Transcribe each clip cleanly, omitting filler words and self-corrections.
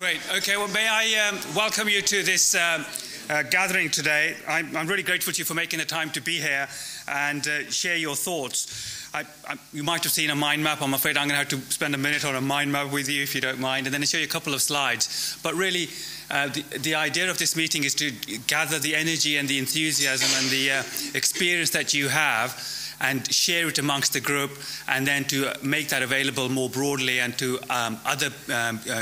Great. Okay, well, may I welcome you to this gathering today. I'm really grateful to you for making the time to be here and share your thoughts. You might have seen a mind map. I'm afraid I'm going to have to spend a minute on a mind map with you, if you don't mind, and then I'll show you a couple of slides. But really, the idea of this meeting is to gather the energy and the enthusiasm and the experience that you have and share it amongst the group, and then to make that available more broadly and to other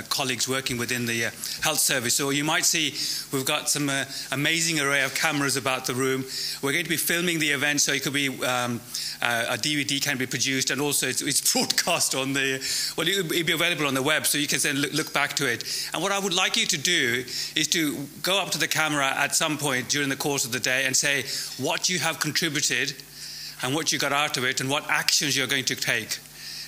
colleagues working within the health service. So you might see we've got some amazing array of cameras about the room. We're going to be filming the event, so it could be a DVD can be produced, and also it's broadcast on the, well, it'll be available on the web, so you can then look back to it. And what I would like you to do is to go up to the camera at some point during the course of the day and say what you have contributed and what you got out of it and what actions you're going to take.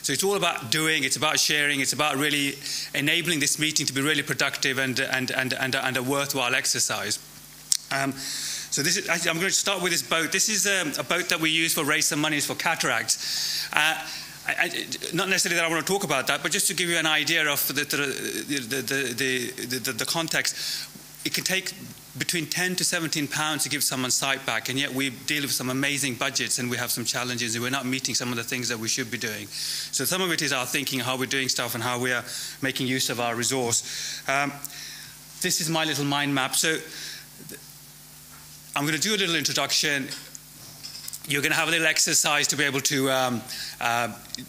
So it's all about doing, it's about sharing, it's about really enabling this meeting to be really productive and a worthwhile exercise. So this is, I'm going to start with this boat. This is a boat that we use for raise some money for cataracts. Not necessarily that I want to talk about that, but just to give you an idea of the context. It can take between 10 to 17 pounds to give someone's sight back, and yet we deal with some amazing budgets and we have some challenges and we're not meeting some of the things that we should be doing. So some of it is our thinking, how we're doing stuff and how we are making use of our resource. This is my little mind map. So I'm going to do a little introduction. You're going to have a little exercise to be able to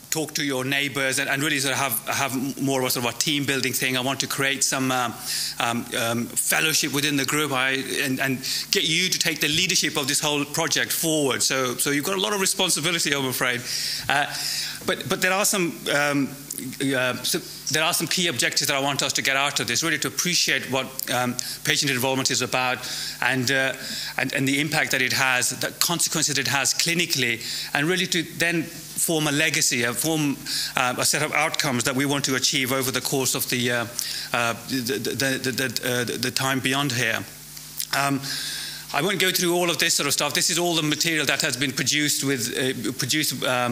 talk to your neighbours and really sort of have more of a sort of a team building thing. I want to create some fellowship within the group and get you to take the leadership of this whole project forward. So you've got a lot of responsibility, I'm afraid. But there are some key objectives that I want us to get out of this, really to appreciate what patient involvement is about and the impact that it has, the consequences it has clinically, and really to then form a legacy, form a set of outcomes that we want to achieve over the course of the time beyond here. I won't go through all of this sort of stuff. This is all the material that has been produced with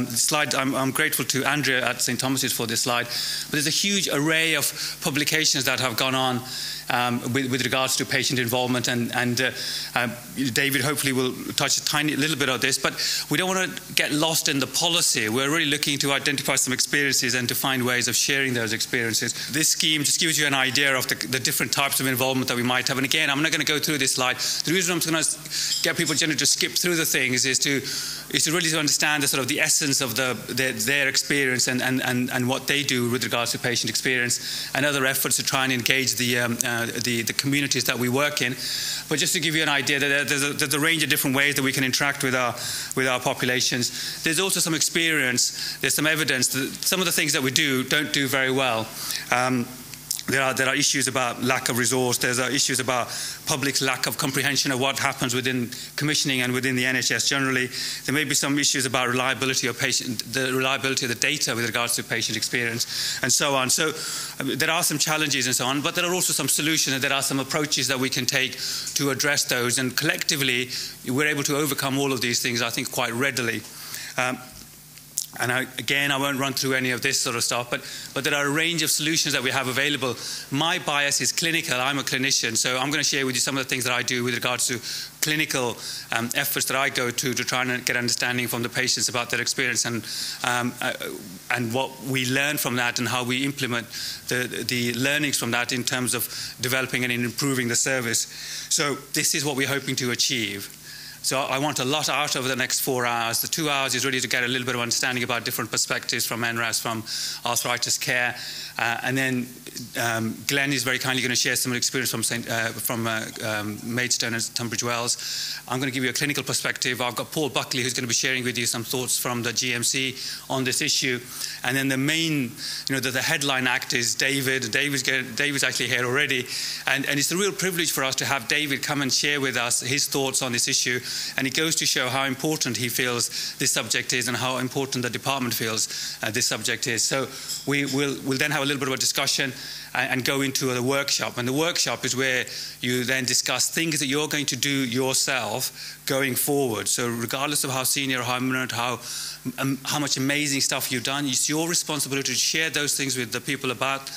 slide. I'm grateful to Andrea at St. Thomas's for this slide. But there's a huge array of publications that have gone on with regards to patient involvement, and David hopefully will touch a tiny little bit of this, but we don't want to get lost in the policy. We're really looking to identify some experiences and to find ways of sharing those experiences. This scheme just gives you an idea of the different types of involvement that we might have, and again, I'm not going to go through this slide. The reason I'm going to get people generally to skip through the things is to really to understand the sort of the essence of their experience and what they do with regards to patient experience and other efforts to try and engage the communities that we work in. But just to give you an idea, that there's a range of different ways that we can interact with our populations. There's also some experience, there's some evidence that some of the things that we don't do very well. There are issues about lack of resource. There's issues about public's lack of comprehension of what happens within commissioning and within the NHS generally. There may be some issues about reliability of the reliability of the data with regards to patient experience and so on. So there are some challenges and so on, but there are also some solutions and there are some approaches that we can take to address those. And collectively, we're able to overcome all of these things, I think, quite readily. And again, I won't run through any of this sort of stuff, but there are a range of solutions that we have available. My bias is clinical. I'm a clinician, so I'm going to share with you some of the things that I do with regards to clinical efforts that I go to try and get understanding from the patients about their experience and what we learn from that and how we implement the learnings from that in terms of developing and improving the service. So this is what we're hoping to achieve. So I want a lot out over the next 4 hours. The 2 hours is really to get a little bit of understanding about different perspectives from NRAS, from arthritis care, and then Glenn is very kindly going to share some experience from Maidstone and Tunbridge Wells. I'm going to give you a clinical perspective. I've got Paul Buckley who's going to be sharing with you some thoughts from the GMC on this issue. And then the main, the headline act is David. David's actually here already. And it's a real privilege for us to have David come and share with us his thoughts on this issue. And it goes to show how important he feels this subject is and how important the department feels this subject is. So we'll then have a little bit of a discussion and go into a workshop. And the workshop is where you then discuss things that you're going to do yourself going forward. So regardless of how senior or how eminent, how much amazing stuff you've done, it's your responsibility to share those things with the people about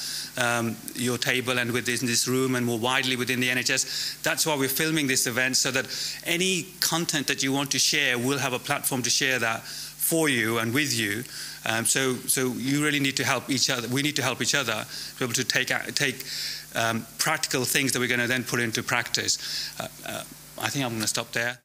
your table and within this room and more widely within the NHS. That's why we're filming this event, so that any content that you want to share, we'll have a platform to share that for you and with you. So you really need to help each other. We need to help each other to be able to take practical things that we're going to then put into practice. I think I'm going to stop there.